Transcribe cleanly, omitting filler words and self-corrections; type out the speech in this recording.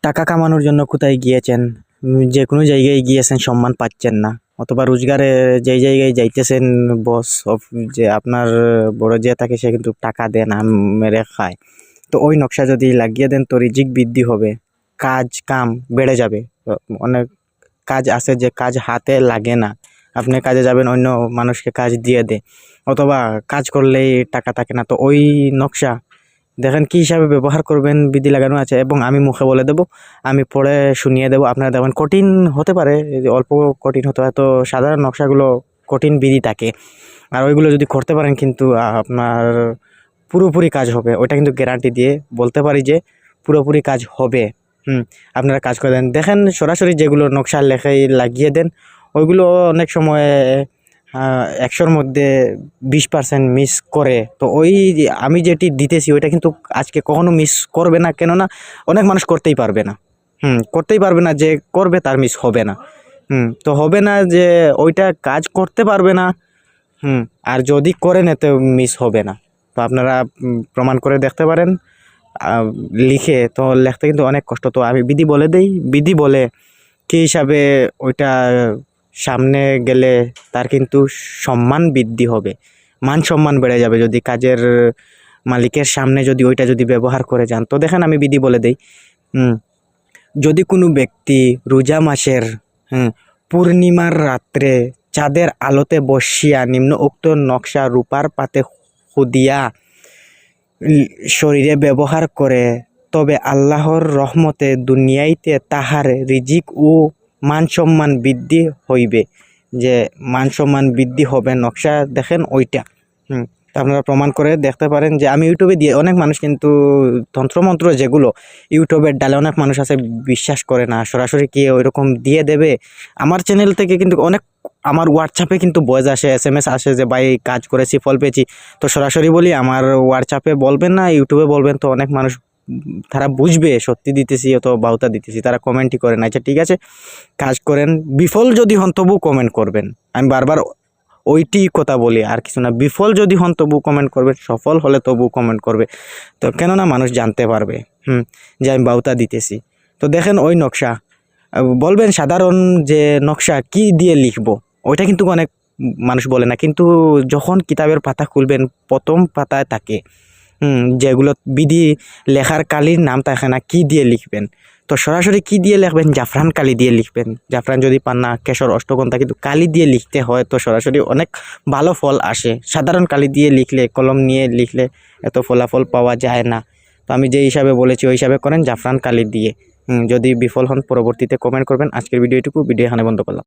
টাকা কামানোর জন্য কোথায় গিয়েছেন, যে কোনো জায়গায় গিয়েছেন, সম্মান পাচ্ছেন না, অথবা রোজগারে যেই জায়গায় যাইতেছেন, বস যে আপনার বড় যে থাকে সে কিন্তু টাকা দেন আর মেরে খায়। তো ওই নকশা যদি লাগিয়ে দেন তো রিজিক বৃদ্ধি হবে, কাজ কাম বেড়ে যাবে। তো অনেক কাজ আছে যে কাজ হাতে লাগে না, আপনি কাজে যাবেন অন্য মানুষকে কাজ দিয়ে দে, অথবা কাজ করলেই টাকা থাকে না। তো ওই নকশা দেখেন কি হিসাবে ব্যবহার করবেন, বিধি লাগানো আছে, এবং আমি মুখে বলে দেব, আমি পড়ে শুনিয়ে দেব। আপনারা দেখবেন কঠিন হতে পারে, অল্প কঠিন হতে পারে, তো সাধারণ নকশাগুলো কঠিন বিধি থাকে, আর ওইগুলো যদি করতে পারেন কিন্তু আপনার পুরোপুরি কাজ হবে। ওইটা কিন্তু গ্যারান্টি দিয়ে বলতে পারি যে পুরোপুরি কাজ হবে। আপনারা কাজ করে দেন, দেখেন সরাসরি যেগুলো নকশা লেখাই লাগিয়ে দেন, ওইগুলো অনেক সময় 100-র মধ্যে 20% মিস করে। তো ওই আমি যেটি দিতেছি ওইটা কিন্তু আজকে কখনো মিস করবে না, কেননা অনেক মানুষ করতেই পারবে না। করতেই পারবে না, যে করবে তার মিস হবে না। তো হবে না যে ওইটা কাজ করতে পারবে না। আর যদি করে নেতে মিস হবে না। তো আপনারা প্রমাণ করে দেখতে পারেন লিখে। তো লিখতে কিন্তু অনেক কষ্ট, তো আমি বিধি বলে দেই, বিধি বলে কি হিসাবে ওইটা সামনে গেলে তার কিন্তু সম্মান বৃদ্ধি হবে, মান সম্মান বেড়ে যাবে যদি কাজের মালিকের সামনে যদি ওইটা যদি ব্যবহার করে যান। তো দেখেন আমি বিধি বলে দেই, যদি কোনো ব্যক্তি রোজা মাসের পূর্ণিমার রাত্রে চাঁদের আলোতে বসিয়া নিম্ন উক্ত নকশা রূপার পাতে খুদিয়া শরীরে ব্যবহার করে, তবে আল্লাহর রহমতে দুনিয়াইতে তাহার রিজিক ও মান সম্মান বৃদ্ধি হইবে। যে মান সম্মান বৃদ্ধি হবে নকশা দেখেন ওইটা। তা আপনারা প্রমাণ করে দেখতে পারেন যে আমি ইউটিউবে দিয়ে, অনেক মানুষ কিন্তু তন্ত্রমন্ত্র যেগুলো ইউটিউবের ডালে অনেক মানুষ আছে বিশ্বাস করে না, সরাসরি কি ওইরকম দিয়ে দেবে। আমার চ্যানেল থেকে কিন্তু অনেক, আমার হোয়াটসঅ্যাপে কিন্তু ভয়েস আসে, SMS আসে যে ভাই কাজ করেছি, ফল পেয়েছি। তো সরাসরি বলি, আমার হোয়াটসঅ্যাপে বলবেন না, ইউটিউবে বলবেন, তো অনেক মানুষ তারা বুঝবে সত্যি দিতেছি অথবা বাউতা দিতেছি, তারা কমেন্টই করে না। আচ্ছা ঠিক আছে, কাজ করেন, বিফল যদি হন তবু কমেন্ট করবেন। আমি বারবার ওইটি কথা বলি, আর কিছু না। বিফল যদি হন তবু কমেন্ট করবে, সফল হলে তবু কমেন্ট করবে। তো কেননা মানুষ জানতে পারবে যে আমি বাউতা দিতেছি। তো দেখেন ওই নকশা, বলবেন সাধারণ যে নকশা কি দিয়ে লিখবো, ওইটা কিন্তু অনেক মানুষ বলে না, কিন্তু যখন কিতাবের পাতা খুলবেন প্রথম পাতায় থাকে যেগুলো বিধি লেখার কালির নাম থাকে না, কি দিয়ে লিখবেন। তো সরাসরি কি দিয়ে লিখবেন, জাফরান কালি দিয়ে লিখবেন। জাফরান যদি পান না, কেশর, অষ্টগন্ধা, কিন্তু কালি দিয়ে লিখতে হয়, তো সরাসরি অনেক ভালো ফল আসে। সাধারণ কালি দিয়ে লিখলে, কলম নিয়ে লিখলে এত ফলাফল পাওয়া যায় না। তো আমি যে হিসাবে বলেছি ওই হিসাবে করেন, জাফরান কালি দিয়ে। যদি বিফল হন পরবর্তীতে কমেন্ট করবেন। আজকের ভিডিও এটুকু, ভিডিও এখানে বন্ধ করলাম।